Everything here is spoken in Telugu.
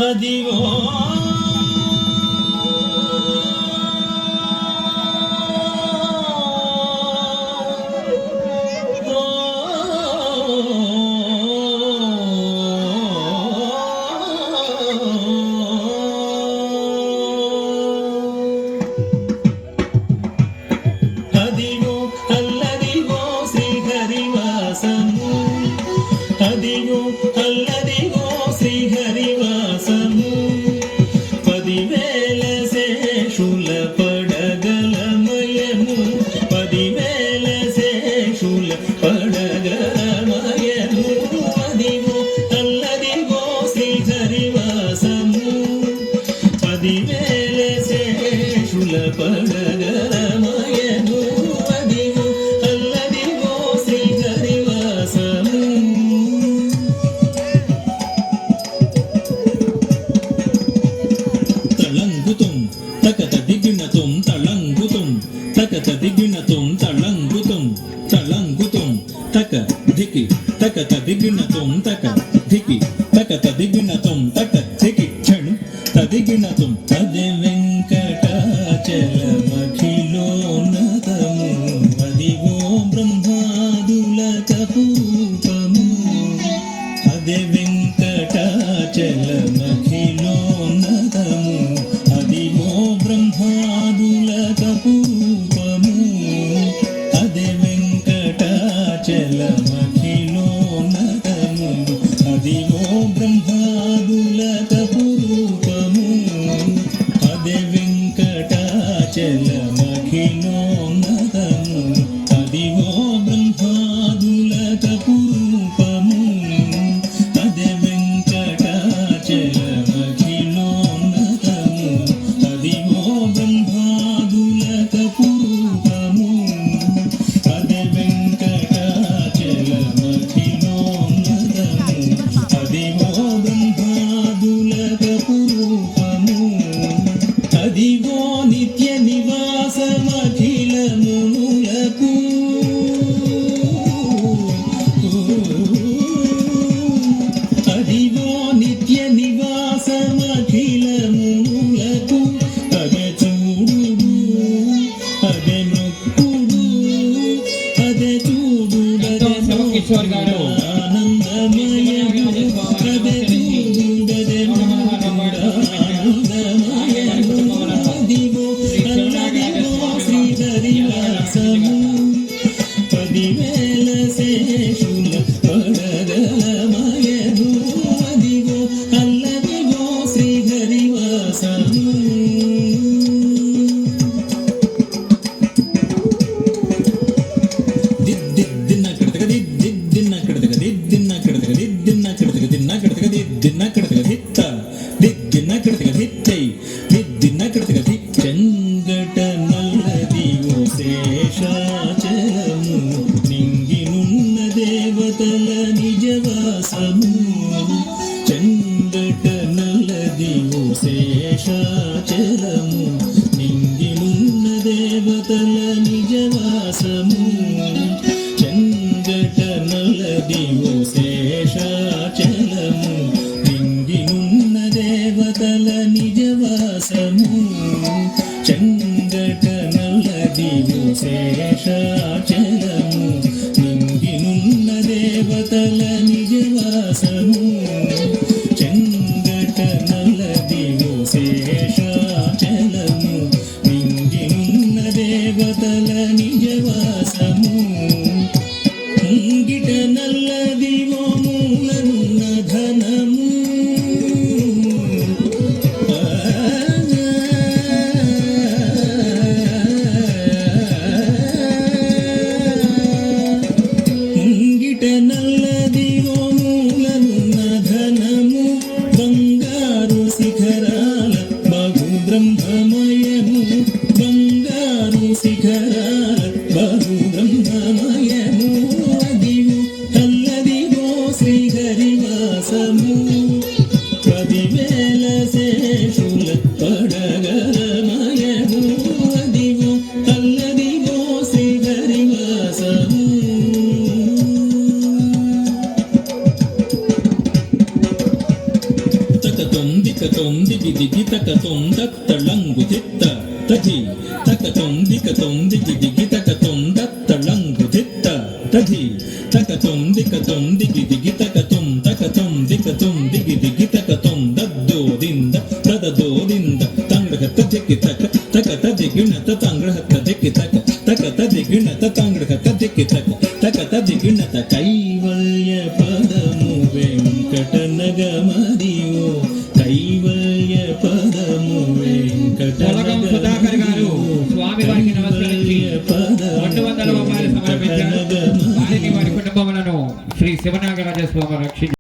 అదివో అదిగో అల్లదిగో శ్రీహరివాసము 10,000 శేషుల పడగలమయము 10,000 శేషుల పడగలమయము అదిగో అల్లదిగో శ్రీహరివాసము 10,000 శేషుల పడగలమయము అదిగో అల్లదిగో శ్రీహరివాసము తకత దిగినతుం తళంగుతుం తకత దిగినతుం తళంగుతుం తళంగుతుం తక దికి తకత దిగినతుం తక దికి తకత దిగినతుం తక దికి క్షణు తదిగినతుం తదే వెంకటాచలమఖిలోన్నతము అదిగో బ్రహ్మాదుల కపూపము అదే వెంకటాచలమఖిలోన్నతము అదిగో బ్రహ్మాదుల కపూపము అదే వెంకటాచలమఖిలోన్నతము అదిగో బ్రహ్మాదుల కపూపము అదే వెంకటాచలమఖిలోన్నతము అదిగో బ్రహ్మాదుల కపూపము అదే వెంకటాచలమఖిలోన్నతము అదిగో బ్రహ్మాదుల కపూపము అదే వెంకటాచలమఖిలోన్నతము అదిగో బ్రహ్మాదుల కపూపము అదిగో నిత్య నివాసమఖిల మునులకు అదిగో నిత్య నివాసమఖిల మునులకు అదే చూడు అదే నొక్కుడు అదే చూడు కిషోర్ గారు ఆనందమయము అదే చూడు అదే ఆనందమయము అదిగో అల్లదిగో శ్రీహరివాసము 10,000 శేషుల పడగలమయము అదిగో అల్లదిగో శ్రీహరివాసము దిద్దిద్దిన కడతక దిద్దిద్దిన తకతుం దిగి దిగి తకతుం దత్తళంగు దిత్త తధి తకతుం దికతుం దిగి దిగి తకతుం దికతుం దిగి దిగి తకతుం దద్దోదింద తదదోదింద తంగ్రహత దిక్కి తకత దిగిణత తంగ్రహత దిక్కి తకత దిగిణత తంగ్రహత దిక్కి తకత దిగిణత కైవల్య పదము వెంకటనగమదివో కైవల్య పదము పొలగం సుధాకర్ గారు స్వామి వారికి నమస్కరించి 200 రూపాయలు సమర్పించారు. వారిని వారి కుటుంబములను శ్రీ శివనాగరాజ స్వామి రక్షించారు.